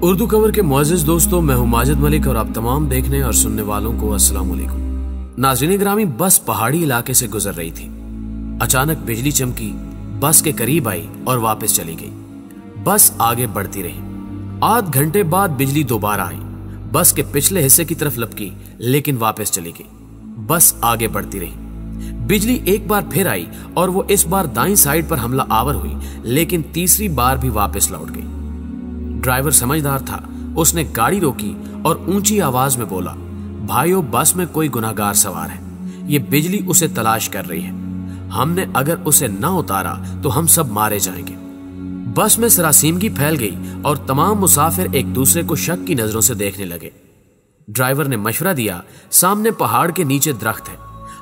Urdu cover के मुअज़्ज़िज़ दोस्तों, मैं हूं माजिद मलिक और आप तमाम देखने और सुनने वालों को अस्सलाम वालेकुम। नाज़रीन ग्रामी, बस पहाड़ी इलाके से गुजर रही थी। अचानक बिजली चमकी, बस के करीब आई और वापस चली गई। बस आगे बढ़ती रही। आध घंटे बाद बिजली दोबारा आई, बस के पिछले हिस्से की तरफ लपकी, लेकिन वापस चली गई। बस आगे बढ़ती रही। बिजली एक बार फिर आई और वो इस बार दाईं साइड पर हमला आवर हुई, लेकिन तीसरी बार भी वापस लौट गई। ड्राइवर समझदार था, उसने गाड़ी रोकी और ऊंची आवाज में बोला, भाइयों, बस में कोई गुनाहगार सवार है। ये बिजली उसे तलाश कर रही है। हमने अगर उसे न उतारा तो हम सब मारे जाएंगे। बस में सरासीमगी फैल गई और तमाम मुसाफिर एक दूसरे को शक की नजरों से देखने लगे। ड्राइवर ने मशवरा दिया, सामने पहाड़ के नीचे दरख्त है,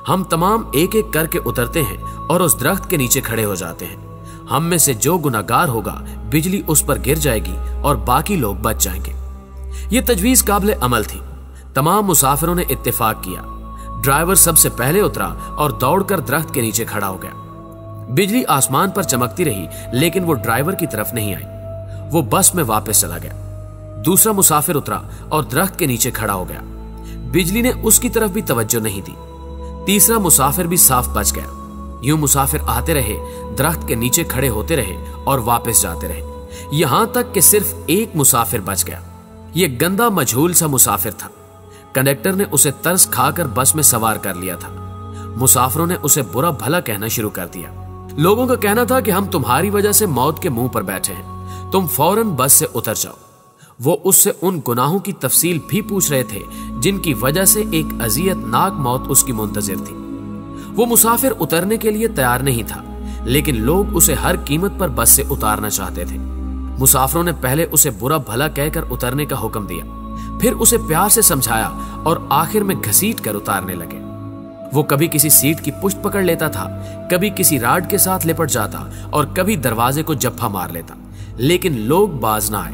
हम तमाम एक एक करके उतरते हैं और उस दरख्त के नीचे खड़े हो जाते हैं। हम में से जो गुनाहगार होगा, बिजली उस पर गिर जाएगी और बाकी लोग बच जाएंगे। ये तजवीज काबिल अमल थी। तमाम मुसाफिरों ने इत्तेफाक किया। ड्राइवर सबसे पहले उतरा और दौड़कर दरख्त के नीचे खड़ा हो गया। बिजली आसमान पर चमकती रही, लेकिन वो ड्राइवर की तरफ नहीं आई। वो बस में वापस चला गया। दूसरा मुसाफिर उतरा और दरख्त के नीचे खड़ा हो गया। बिजली ने उसकी तरफ भी तवज्जो नहीं दी। तीसरा मुसाफिर भी साफ बच गया। यूं मुसाफिर आते रहे, दरख्त के नीचे खड़े होते रहे और वापस जाते रहे, यहां तक कि सिर्फ एक मुसाफिर बच गया। यह गंदा मजहूल सा मुसाफिर था। कंडक्टर ने उसे तरस खाकर बस में सवार कर लिया था। मुसाफिरों ने उसे बुरा भला कहना शुरू कर दिया। लोगों का कहना था कि हम तुम्हारी वजह से मौत के मुंह पर बैठे हैं, तुम फौरन बस से उतर जाओ। वो उससे उन गुनाहों की तफसील भी पूछ रहे थे जिनकी वजह से एक अजियतनाक मौत उसकी मुंतजिर थी। वो मुसाफिर उतरने के लिए तैयार नहीं था, लेकिन लोग उसे हर कीमत पर बस से उतारना चाहते थे। मुसाफिरों ने पहले उसे बुरा भला कहकर उतरने का हुक्म दिया, फिर उसे प्यार से समझाया और आखिर में घसीट कर उतारने लगे। वो कभी किसी सीट की पुष्ट पकड़ लेता था, कभी किसी राड के साथ लिपट जाता और कभी दरवाजे को जप्फा मार लेता, लेकिन लोग बाज ना आए।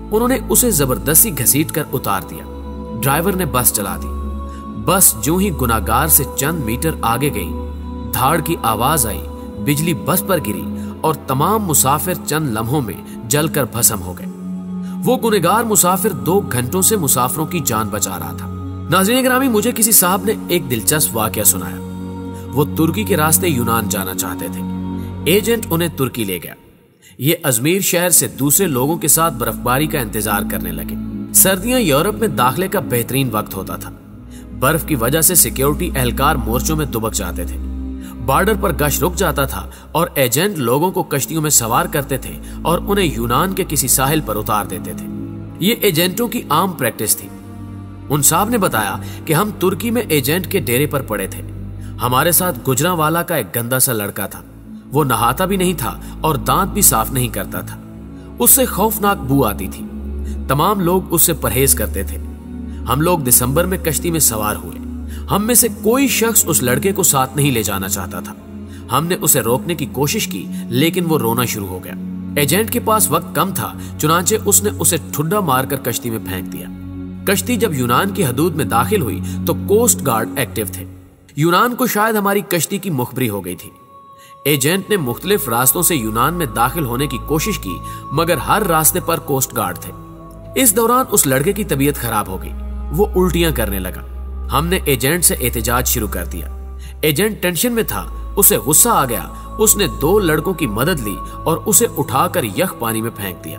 उन्होंने उसे जबरदस्ती घसीट कर उतार दिया। ड्राइवर ने बस चला दी। बस जो ही गुनाहगार से चंद मीटर आगे गई, धाड़ की आवाज आई, बिजली बस पर गिरी और तमाम मुसाफिर चंद लम्हों में जलकर भस्म हो गए। वो गुनहगार मुसाफिर 2 घंटों से मुसाफिरों की जान बचा रहा था। नाज़रीन ग्रामी, मुझे किसी साहब ने एक दिलचस्प वाकया सुनाया। वो तुर्की के रास्ते यूनान जाना चाहते थे। एजेंट उन्हें तुर्की ले गया। ये अजमेर शहर से दूसरे लोगों के साथ बर्फबारी का इंतजार करने लगे। सर्दियां यूरोप में दाखिले का बेहतरीन वक्त होता था। बर्फ की वजह से सिक्योरिटी एहलकार मोर्चों में दुबक जाते थे। बॉर्डर पर गश्त रुक जाता था और एजेंट लोगों को कश्तियों में सवार करते थे और उन्हें यूनान के किसी साहिल पर उतार देते थे। ये एजेंटों की आम प्रैक्टिस थी। उन साहब ने बताया कि हम तुर्की में एजेंट के डेरे पर पड़े थे। हमारे साथ गुजरांवाला का एक गंदा सा लड़का था। वो नहाता भी नहीं था और दांत भी साफ नहीं करता था। उससे खौफनाक बू आती थी। तमाम लोग उससे परहेज करते थे। हम लोग दिसंबर में कश्ती में सवार हुए। हम में से कोई शख्स उस लड़के को साथ नहीं ले जाना चाहता था। हमने उसे रोकने की कोशिश की, लेकिन वो रोना शुरू हो गया। एजेंट के पास वक्त कम था, चुनांचे उसने उसे ठुड्डा मारकर कश्ती में फेंक दिया। कश्ती जब यूनान की हदूद में दाखिल हुई तो कोस्ट गार्ड एक्टिव थे। यूनान को शायद हमारी कश्ती की मुखबरी हो गई थी। एजेंट ने मुख्तलिफ रास्तों से यूनान में दाखिल होने की कोशिश की, मगर हर रास्ते पर कोस्ट गार्ड थे। इस दौरान उस लड़के की तबीयत खराब हो गई। वो उल्टियां करने लगा। हमने एजेंट से एहतजाज शुरू कर दिया। एजेंट टेंशन में था, उसे गुस्सा आ गया। उसने 2 लड़कों की मदद ली और उसे उठाकर यख पानी में फेंक दिया।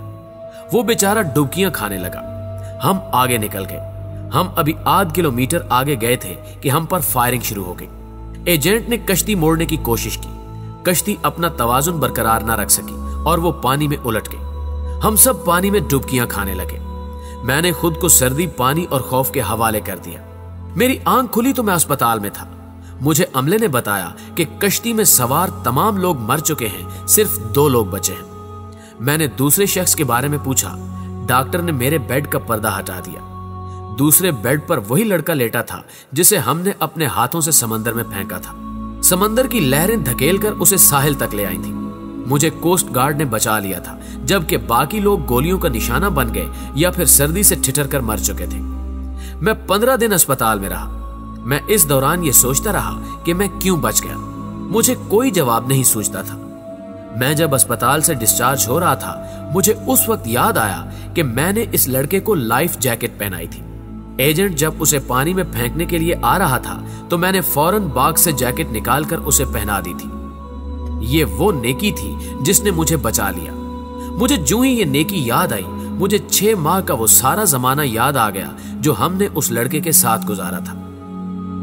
वो बेचारा डुबकियां खाने लगा। हम आगे निकल गए। हम अभी आध किलोमीटर आगे गए थे कि हम पर फायरिंग शुरू हो गई। एजेंट ने कश्ती मोड़ने की कोशिश की। कश्ती अपना तवाजुन बरकरार ना रख सकी और वो पानी में उलट गई। हम सब पानी में डुबकियां खाने लगे। मैंने खुद को सर्दी, पानी और खौफ के हवाले कर दिया। मेरी आंख खुली तो मैं अस्पताल में था। मुझे अमले ने बताया कि कश्ती में सवार तमाम लोग मर चुके हैं, सिर्फ 2 लोग बचे हैं। मैंने दूसरे शख्स के बारे में पूछा। डॉक्टर ने मेरे बेड का पर्दा हटा दिया। दूसरे बेड पर वही लड़का लेटा था जिसे हमने अपने हाथों से समंदर में फेंका था। समंदर की लहरें धकेलकर उसे साहिल तक ले आई थी। मुझे कोस्ट गार्ड ने बचा लिया था, जबकि बाकी लोग गोलियों का निशाना बन गए या फिर सर्दी से ठिठर कर मर चुके थे। मैं 15 दिन अस्पताल में रहा। मैं इस दौरान ये सोचता रहा कि मैं क्यों बच गया। मुझे कोई जवाब नहीं सूझता था। मैं जब अस्पताल से डिस्चार्ज हो रहा था, मुझे उस वक्त याद आया कि मैंने इस लड़के को लाइफ जैकेट पहनाई थी। एजेंट जब उसे पानी में फेंकने के लिए आ रहा था तो मैंने फौरन बाग से जैकेट निकालकर उसे पहना दी थी। ये वो नेकी थी जिसने मुझे बचा लिया। मुझे जो ही ये नेकी याद आई, मुझे 6 माह का वो सारा जमाना याद आ गया जो हमने उस लड़के के साथ गुजारा था।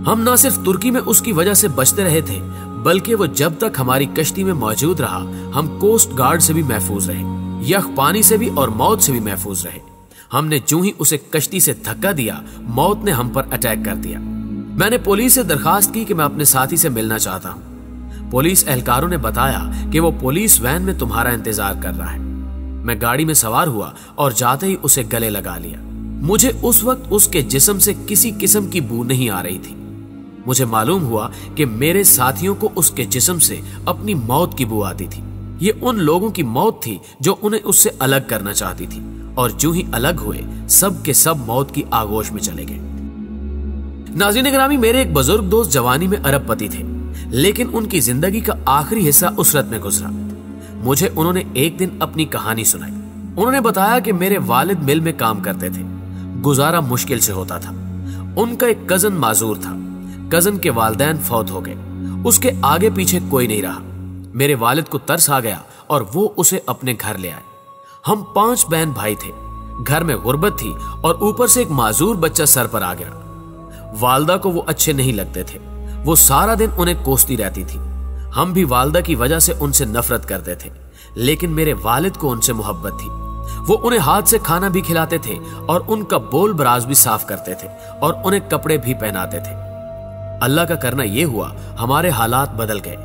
हम ना सिर्फ तुर्की में उसकी वजह से बचते रहे थे, बल्कि वो जब तक हमारी कश्ती में मौजूद रहा, हम कोस्ट गार्ड से भी महफूज रहे, यख पानी से भी और मौत से भी महफूज रहे। हमने जो ही उसे कश्ती से धक्का दिया, मौत ने हम पर अटैक कर दिया। मैंने पुलिस से दरखास्त की कि मैं अपने साथी से मिलना चाहता हूं। पुलिस एहलकारों ने बताया कि वो पुलिस वैन में तुम्हारा इंतजार कर रहा है। मैं गाड़ी में सवार हुआ और जाते ही उसे गले लगा लिया। मुझे उस वक्त उसके जिस्म से किसी किस्म की बू नहीं आ रही थी। मुझे मालूम हुआ कि मेरे साथियों को उसके जिस्म से अपनी मौत की बू आती थी। ये उन लोगों की मौत थी जो उन्हें उससे अलग करना चाहती थी, और जो ही अलग हुए सब के सब मौत की आगोश में चले गए। नाज़रीन गिरामी, मेरे एक बुजुर्ग दोस्त जवानी में अरबपति थे, लेकिन उनकी जिंदगी का आखिरी हिस्सा उसरत में गुजरा। मुझे उन्होंने एक दिन अपनी कहानी सुनाई। उन्होंने बताया कि मेरे वालिद मिल में काम करते थे, गुजारा मुश्किल से होता था। उनका एक कजन माजूर था। कजन के वालिदैन फौत हो गए, उसके आगे पीछे कोई नहीं रहा। मेरे वालिद को तरस आ गया और वो उसे अपने घर ले आए। हम 5 बहन भाई थे। घर में गुर्बत थी और ऊपर से एक माजूर बच्चा सर पर आ गया। वालदा को वो अच्छे नहीं लगते थे। वो सारा दिन उन्हें कोसती रहती थी। हम भी वालदा की वजह से उनसे नफरत करते थे, लेकिन मेरे वालिद को उनसे मोहब्बत थी। वो उन्हें हाथ से खाना भी खिलाते थे और उनका बोल बराज भी साफ करते थे और उन्हें कपड़े भी पहनाते थे। अल्लाह का करना यह हुआ, हमारे हालात बदल गए।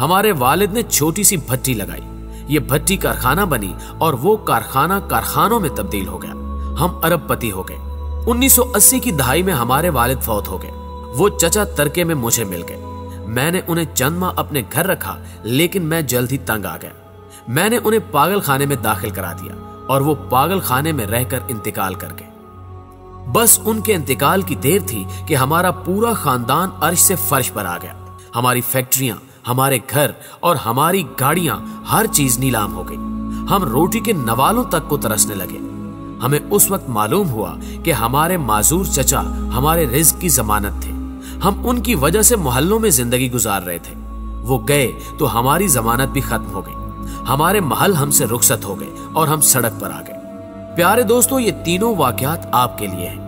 हमारे वालिद ने छोटी सी भट्टी लगाई। ये भट्टी कारखाना बनी और वो कारखाना कारखानों में तब्दील हो गया। हम अरबपति हो गए। 1980 की दहाई में हमारे वालिद फौत हो गए। वो चचा तरके में मुझे मिल गए। मैंने उन्हें चंद माह अपने घर रखा, लेकिन मैं जल्द ही तंग आ गया। मैंने उन्हें पागल खाने में दाखिल करा दिया और वो पागल खाने में रहकर इंतकाल कर गए। बस उनके इंतकाल की देर थी कि हमारा पूरा खानदान अर्श से फर्श पर आ गया। हमारी फैक्ट्रियां, हमारे घर और हमारी गाड़ियां, हर चीज नीलाम हो गई। हम रोटी के नवालों तक को तरसने लगे। हमें उस वक्त मालूम हुआ कि हमारे माजूर चचा हमारे रिज्क की जमानत थे। हम उनकी वजह से मोहल्लों में जिंदगी गुजार रहे थे। वो गए तो हमारी जमानत भी खत्म हो गई। हमारे महल हमसे रुखसत हो गए और हम सड़क पर आ गए। प्यारे दोस्तों, ये तीनों वाकयात आपके लिए हैं।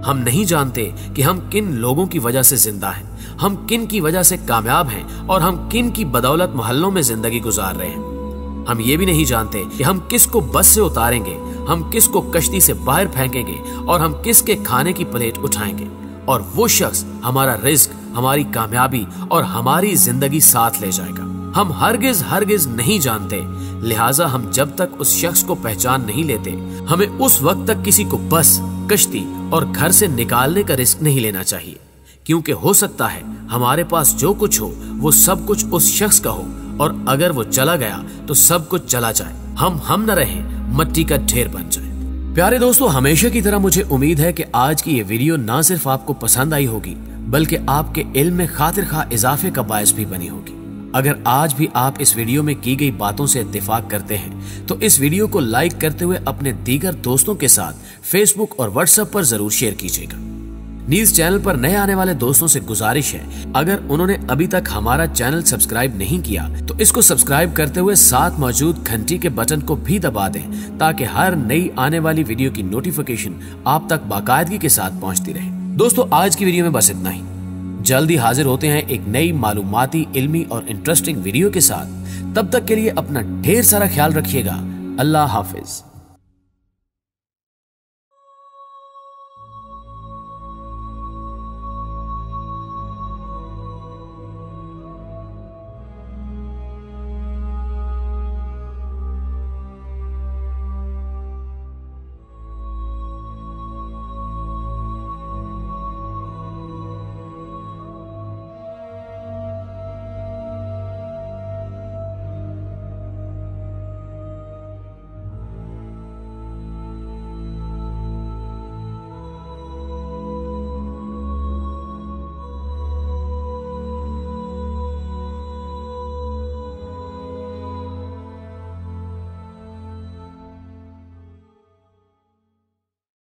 हम नहीं जानते कि हम किन लोगों की वजह से जिंदा हैं, हम किन की वजह से कामयाब हैं और हम किन की बदौलत मोहल्लों में जिंदगी गुजार रहे हैं। हम ये भी नहीं जानते कि हम किसको बस से उतारेंगे, हम किसको कश्ती से बाहर फेंकेंगे और हम किसके खाने की प्लेट उठाएंगे, और वो शख्स हमारा रिज्क, हमारी कामयाबी और हमारी जिंदगी साथ ले जाएगा। हम हरगिज नहीं जानते, लिहाजा हम जब तक उस शख्स को पहचान नहीं लेते, हमें उस वक्त तक किसी को बस, कश्ती और घर से निकालने का रिस्क नहीं लेना चाहिए, क्योंकि हो सकता है हमारे पास जो कुछ हो वो सब कुछ उस शख्स का हो, और अगर वो चला गया तो सब कुछ चला जाए, हम न रहे, मट्टी का ढेर बन जाए। प्यारे दोस्तों, हमेशा की तरह मुझे उम्मीद है कि आज की ये वीडियो ना सिर्फ आपको पसंद आई होगी, बल्कि आपके इल्म में खातिर खा इजाफे का बायस भी बनी होगी। अगर आज भी आप इस वीडियो में की गई बातों से इत्तेफाक करते हैं तो इस वीडियो को लाइक करते हुए अपने दीगर दोस्तों के साथ फेसबुक और व्हाट्सएप पर जरूर शेयर कीजिएगा। न्यूज चैनल पर नए आने वाले दोस्तों से गुजारिश है, अगर उन्होंने अभी तक हमारा चैनल सब्सक्राइब नहीं किया तो इसको सब्सक्राइब करते हुए साथ मौजूद घंटी के बटन को भी दबा दें, ताकि हर नई आने वाली वीडियो की नोटिफिकेशन आप तक बाकायदगी के साथ पहुंचती रहे। दोस्तों, आज की वीडियो में बस इतना ही। जल्दी हाजिर होते हैं एक नई मालूमाती, इल्मी और इंटरेस्टिंग वीडियो के साथ। तब तक के लिए अपना ढेर सारा ख्याल रखिएगा। अल्लाह हाफिज।